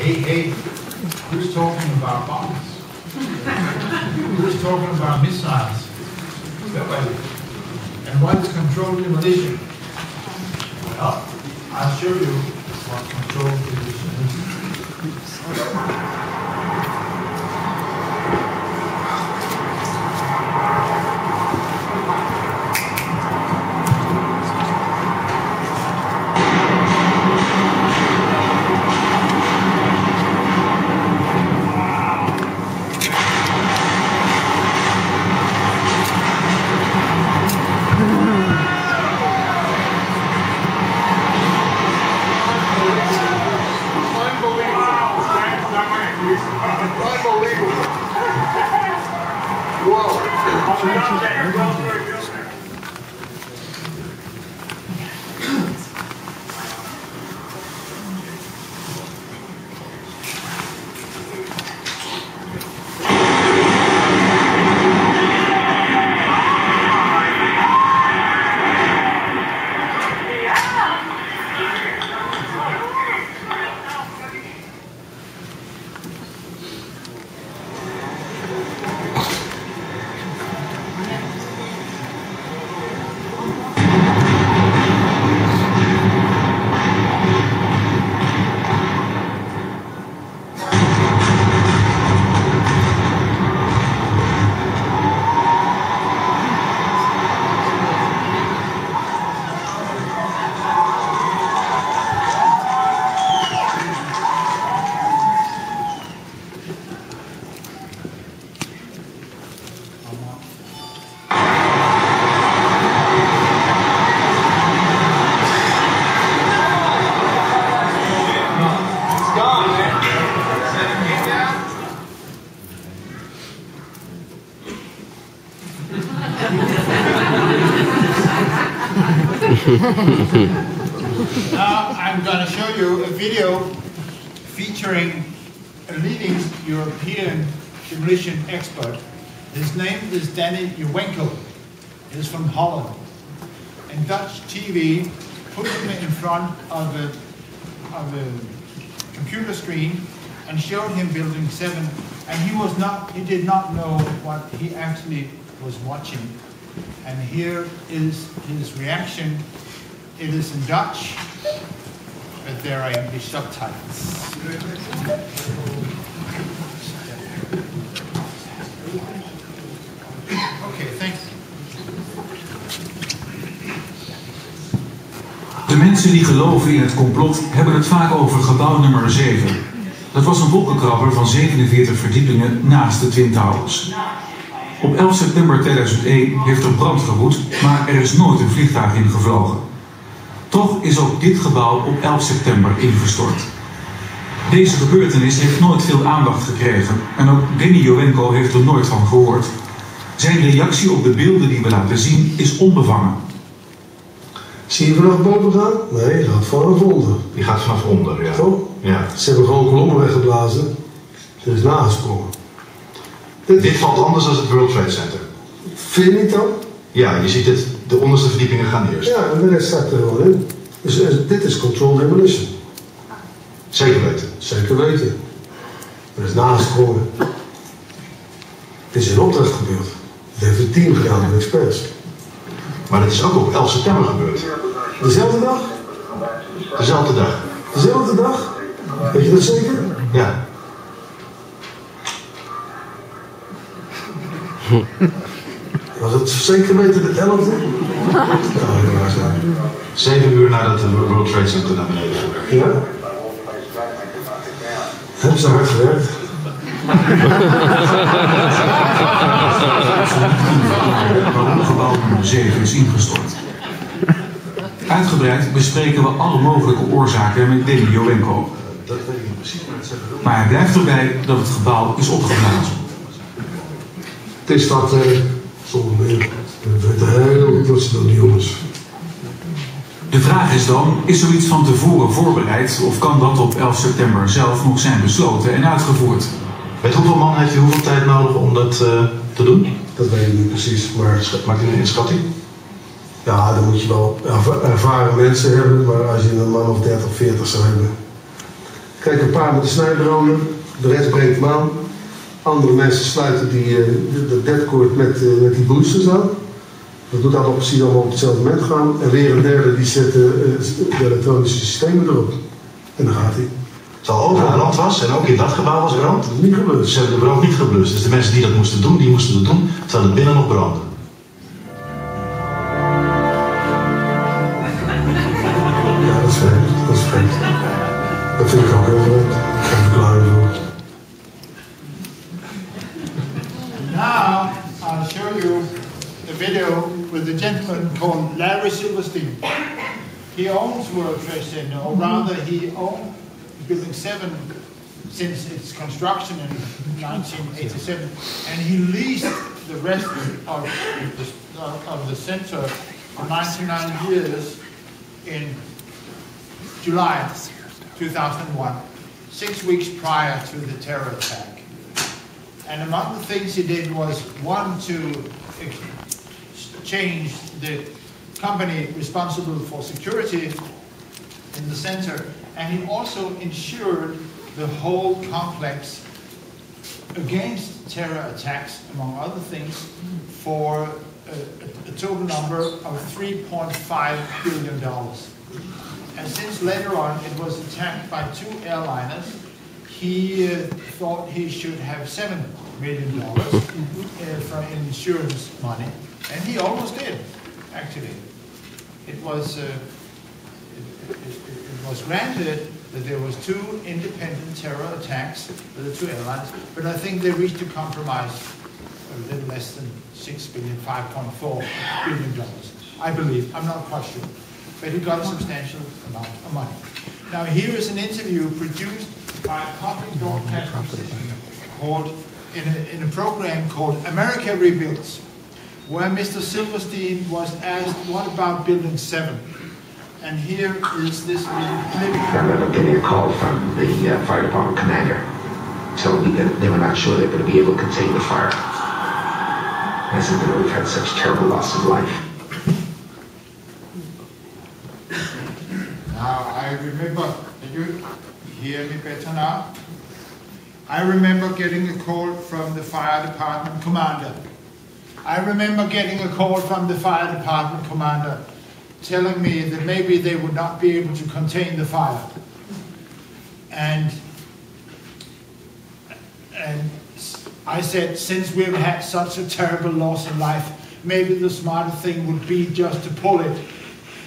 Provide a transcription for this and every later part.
Hey, who's talking about bombs? Who's talking about missiles? Nobody. And what is controlled demolition? Well, I'll show you what controlled demolition is. Now I'm going to show you a video featuring a leading European demolition expert. His name is UVIC. He's from Holland. And Dutch TV put him in front of a computer screen and showed him building 7, and he did not know what he actually was watching. And here is his reaction. It is in Dutch, but there are English subtitles. Okay, thanks. De mensen die geloven in het complot hebben het vaak over gebouw nummer 7. Dat was een wolkenkrabber van 47 verdiepingen naast de Twin Towers. Op 11 september 2001 heeft er brand gewoed, maar er is nooit een vliegtuig ingevlogen. Toch is ook dit gebouw op 11 september ingestort. Deze gebeurtenis heeft nooit veel aandacht gekregen en ook UVIC heeft er nooit van gehoord. Zijn reactie op de beelden die we laten zien is onbevangen. Zie je vanaf boven gaan? Nee, je gaat vanaf onder. Die gaat vanaf onder, ja. Toch? Ja. Ze hebben gewoon kolommen weggeblazen. Er is nagesprongen. Dit valt anders dan het World Trade Center. Vind je niet dan? Ja, je ziet het, de onderste verdiepingen gaan eerst. Ja, en de rest staat er gewoon in. Dus dit is controlled demolition. Zeker weten. Zeker weten. Er is nagesprongen. Het is in opdracht gebeurd. Het heeft een team gedaan met experts. Maar dat is ook op 11 september gebeurd. Dezelfde dag? Dezelfde dag. Dezelfde dag? Weet je dat zeker? Ja. Was het zeker weten de 11e? Ja, 7 uur nadat de World Trade Center naar beneden ging. Ja? Hebben ze hard gewerkt? Waarom gebouw nummer 7 is ingestort. Uitgebreid bespreken we alle mogelijke oorzaken met UVIC. Dat weet ik niet precies, maar het zeggen Maar hij blijft erbij dat het gebouw is opgeblazen. Het is dat, zonder meer, we weten heel goed wat ze doen, die jongens. De vraag is dan, is zoiets van tevoren voorbereid of kan dat op 11 september zelf nog zijn besloten en uitgevoerd? Met hoeveel man heeft u hoeveel tijd nodig om dat te doen? Dat weet ik niet precies, maar... Maakt u een inschatting? Ja, dan moet je wel ervaren mensen hebben, maar als je een man of 30, 40 zou hebben... Kijk, een paar met de snijbrander, de rest breekt hem aan. Andere mensen sluiten de deadcord met die boosters aan. Dat doet allemaal precies allemaal op hetzelfde moment gaan. En weer een derde die zet de elektronische systemen erop. En dan gaat hij. Terwijl overal brand was en ook in dat gebouw was brand. Dat is niet geblust. Ze hebben de brand niet geblust. Dus de mensen die dat moesten doen, die moesten dat doen terwijl het binnen nog brandde. Ja, dat is vreemd. Dat is vreemd. Dat vind ik ook heel vreemd. Geen verklaring voor. Now, I'll show you a video with a gentleman called Larry Silverstein. He owns World Trade Center, or rather he owned Building 7 since its construction in 1987, and he leased the rest of the center for 99 years in July 2001, 6 weeks prior to the terror attack. And among the things he did was, one, to change the company responsible for security in the center, and he also ensured the whole complex against terror attacks, among other things, for a total number of $3.5 billion. And since later on it was attacked by 2 airliners, he thought he should have $7 million from insurance money, and he almost did, actually. It was granted that there was 2 independent terror attacks with the 2 airlines, but I think they reached a compromise of a little less than $6 billion, $5.4 billion. I believe, I'm not quite sure, but he got a substantial amount of money. Now here is an interview produced by a public broadcast called in a program called America Rebuilds, where Mr. Silverstein was asked, what about Building 7? And here is this little clip. I remember getting a call from the fire department commander telling me that they were not sure they were going to be able to contain the fire. I said that we've had such terrible loss of life. Now I remember, did you hear me better now? I remember getting a call from the fire department commander. I remember getting a call from the fire department commander telling me that maybe they would not be able to contain the fire. And I said, since we've had such a terrible loss of life, maybe the smarter thing would be just to pull it.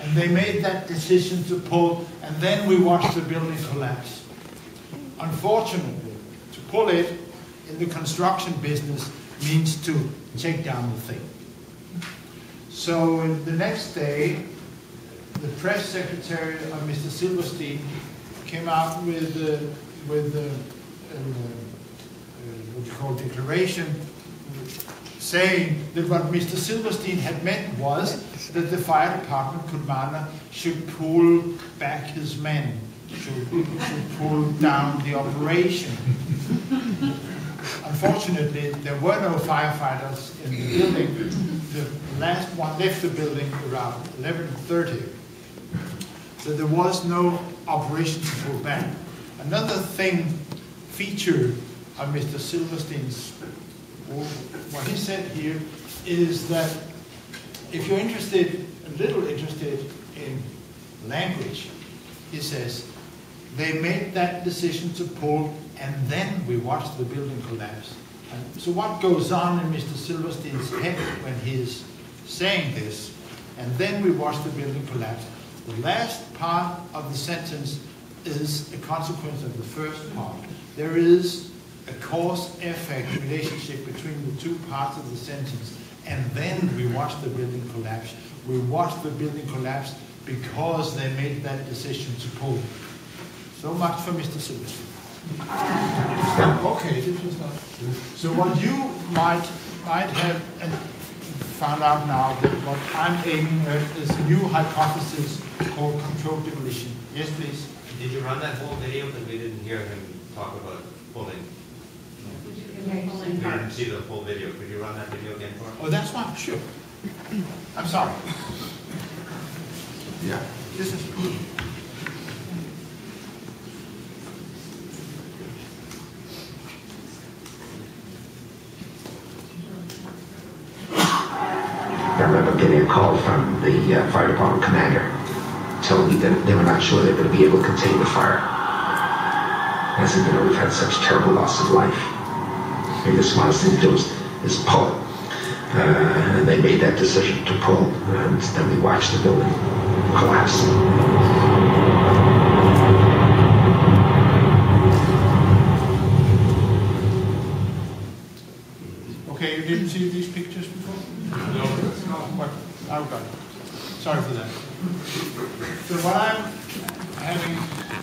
And they made that decision to pull, and then we watched the building collapse. Unfortunately, to pull it in the construction business means to take down the thing. So the next day, the press secretary of Mr. Silverstein came out with what you call declaration, saying that what Mr. Silverstein had meant was that the fire department commander should pull back his men, should pull down the operation. Unfortunately, there were no firefighters in the building. The last one left the building around 11:30. So there was no operation to pull back. Another feature of Mr. Silverstein's, what he said here, is that if you're a little interested in language, he says, they made that decision to pull, and then we watched the building collapse. And so what goes on in Mr. Silverstein's head when he's saying this, and then we watched the building collapse? The last part of the sentence is a consequence of the first part. There is a cause-effect relationship between the 2 parts of the sentence, and then we watched the building collapse. We watched the building collapse because they made that decision to pull. So much for Mr. Silverstein. Okay, this was not. So what you might have found out now, that what I'm aiming at is a new hypothesis called controlled demolition. Yes, please. Did you run that whole video? Because we didn't hear him talk about pulling. We didn't see the full video. Could you run that video again for us? Oh, that's fine. Sure. I'm sorry. Yeah. This is. call from the fire department commander telling me that they were not sure they were going to be able to contain the fire. I said, you know, we've had such terrible loss of life. Maybe the smartest thing to do is pull it. And they made that decision to pull, and then we watched the building collapse. Okay, you didn't see these pictures before? No. What? Oh, God. Sorry for that. So what I'm having